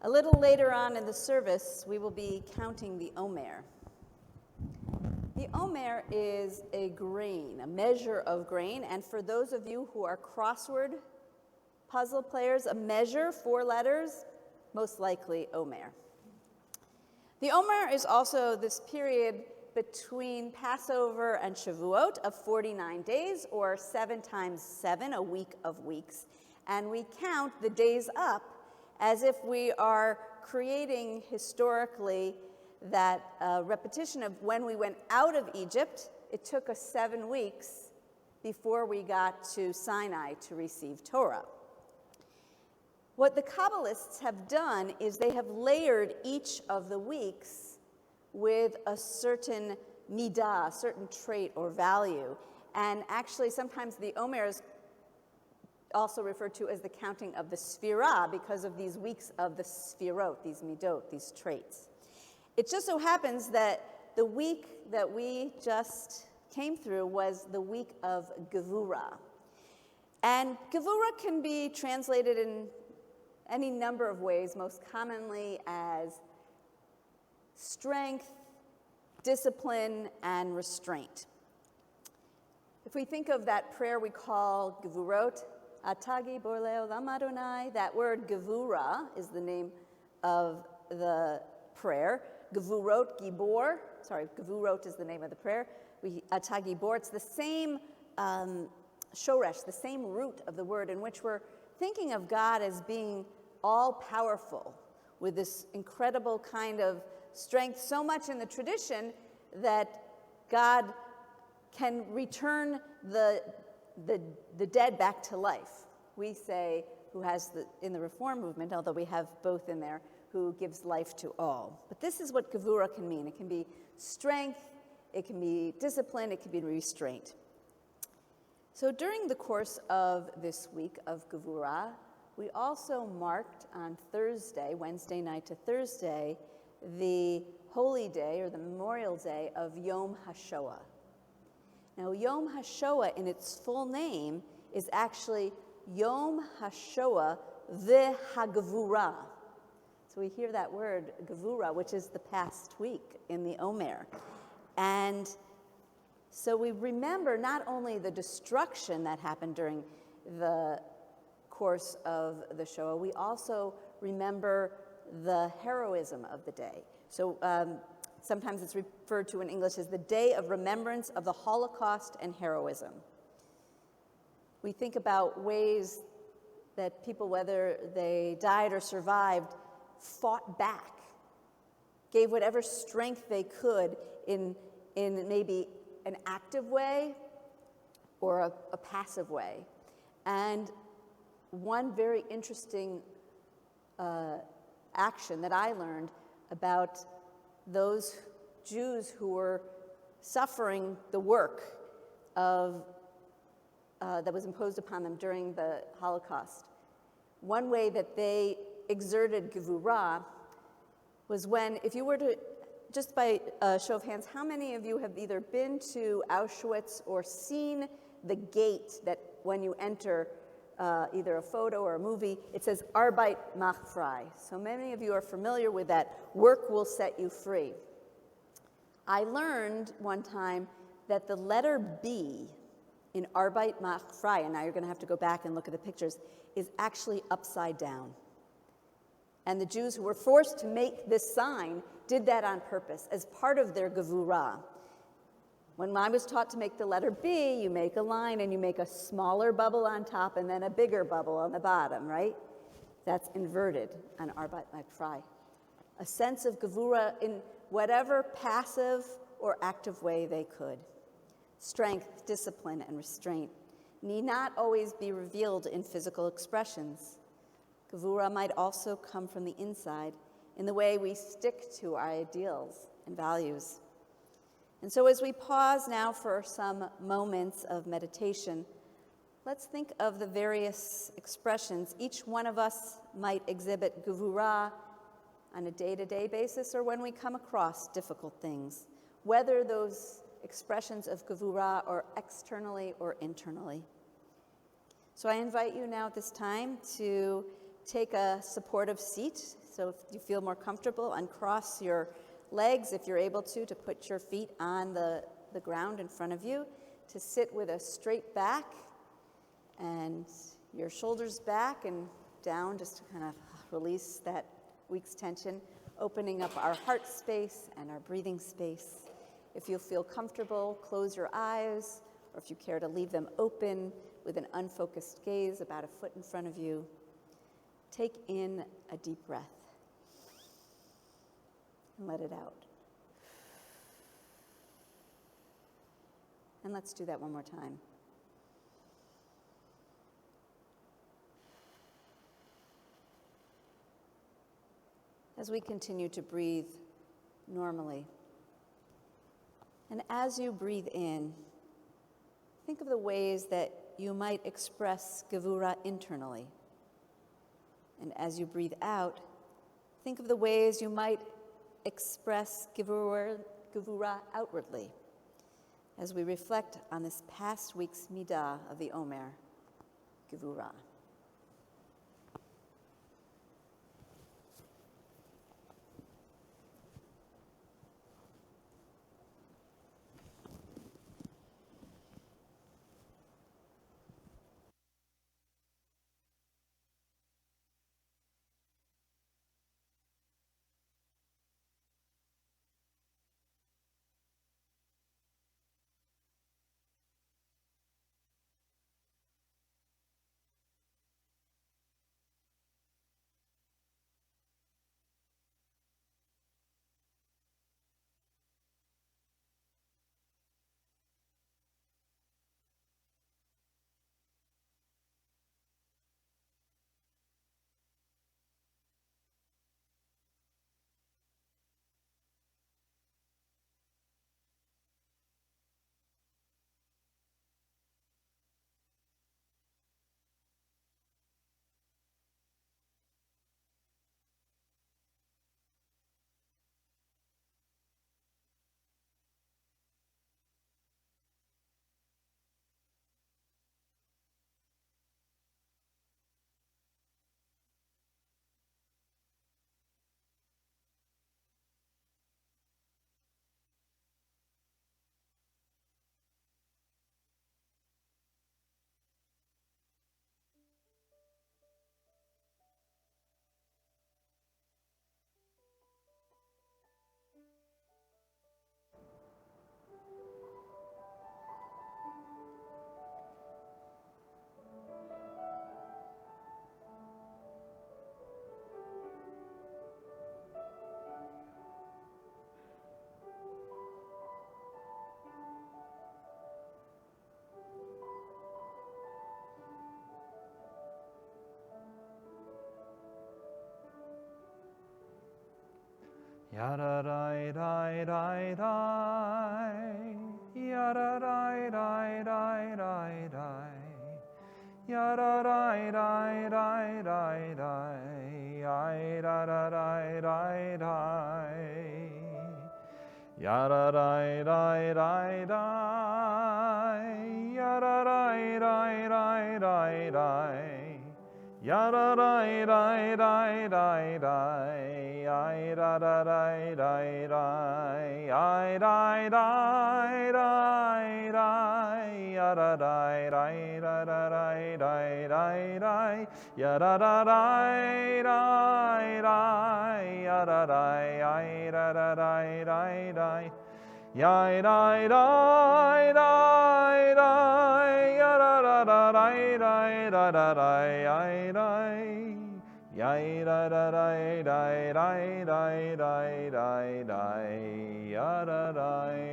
A little later on in the service, we will be counting the omer. The omer is a grain, a measure of grain, and for those of you who are crossword puzzle players, a measure, 4 letters, most likely omer. The omer is also this period between Passover and Shavuot of 49 days, or 7 times 7, a week of weeks. And we count the days up as if we are creating historically that repetition of when we went out of Egypt. It took us 7 weeks before we got to Sinai to receive Torah. What the Kabbalists have done is they have layered each of the weeks with a certain midah, a certain trait or value. And actually, sometimes the Omer is also referred to as the counting of the Sphirah because of these weeks of the Sphirot, these midot, these traits. It just so happens that the week that we just came through was the week of Gevurah. And Gevurah can be translated in any number of ways, most commonly as strength, discipline, and restraint. If we think of that prayer we call Gevurot, Atagi Bor Le'olam Adonai, that word Gevurah is the name of the prayer. Gevurot is the name of the prayer. Atagi Bor, it's the same shoresh, the same root of the word in which we're thinking of God as being all-powerful with this incredible kind of strength, so much in the tradition that God can return the dead back to life. We say, who has in the Reform movement, although we have both in there, who gives life to all. But this is what Gevurah can mean. It can be strength, it can be discipline, it can be restraint. So during the course of this week of Gevurah, we also marked on Thursday, Wednesday night to Thursday, the holy day or the memorial day of Yom HaShoah. Now, Yom HaShoah in its full name is actually Yom HaShoah v'Hagevurah. So we hear that word, Gevurah, which is the past week in the Omer. And so we remember not only the destruction that happened during the course of the Shoah, we also remember the heroism of the day. So sometimes it's referred to in English as the Day of Remembrance of the Holocaust and Heroism. We think about ways that people, whether they died or survived, fought back, gave whatever strength they could in maybe an active way or a passive way. And one very interesting action that I learned about those Jews who were suffering the work of that was imposed upon them during the Holocaust. One way that they exerted Gevurah was when, if you were to, just by a show of hands, how many of you have either been to Auschwitz or seen the gate that when you enter either a photo or a movie, it says Arbeit macht frei. So many of you are familiar with that, work will set you free. I learned one time that the letter B in Arbeit macht frei, and now you're going to have to go back and look at the pictures, is actually upside down. And the Jews who were forced to make this sign did that on purpose as part of their Gevurah. When I was taught to make the letter B, you make a line and you make a smaller bubble on top and then a bigger bubble on the bottom, right? That's inverted on Arbeit macht frei. A sense of Gevurah in whatever passive or active way they could. Strength, discipline, and restraint need not always be revealed in physical expressions. Gevurah might also come from the inside in the way we stick to our ideals and values. And so as we pause now for some moments of meditation, let's think of the various expressions. Each one of us might exhibit Gevurah on a day-to-day basis or when we come across difficult things, whether those expressions of Gevurah are externally or internally. So I invite you now at this time to take a supportive seat, So if you feel more comfortable, uncross your legs if you're able to put your feet on the ground in front of you, to sit with a straight back and your shoulders back and down, just to kind of release that week's tension, opening up our heart space and our breathing space. If you feel comfortable, close your eyes, or if you care to leave them open with an unfocused gaze about a foot in front of you. Take in a deep breath and let it out. And let's do that one more time. As we continue to breathe normally, and as you breathe in, think of the ways that you might express Gevura internally. And as you breathe out, think of the ways you might express Gevura outwardly, as we reflect on this past week's midah of the Omer, Gevura. Yada dai dai dai dai, yada dai dai dai dai dai, yada dai dai dai dai dai, yada dai dai dai, yada dai dai dai dai, yada dai dai dai dai dai. Yada dai dai dai dai dai, I da da dai dai dai, I dai dai dai dai, yada dai dai da da dai dai dai dai, yada da dai dai dai, yada dai I da da dai dai dai, yai dai dai dai dai, yada da da dai dai da da dai, yai dai, yai da da dai dai dai dai dai dai dai, yada dai.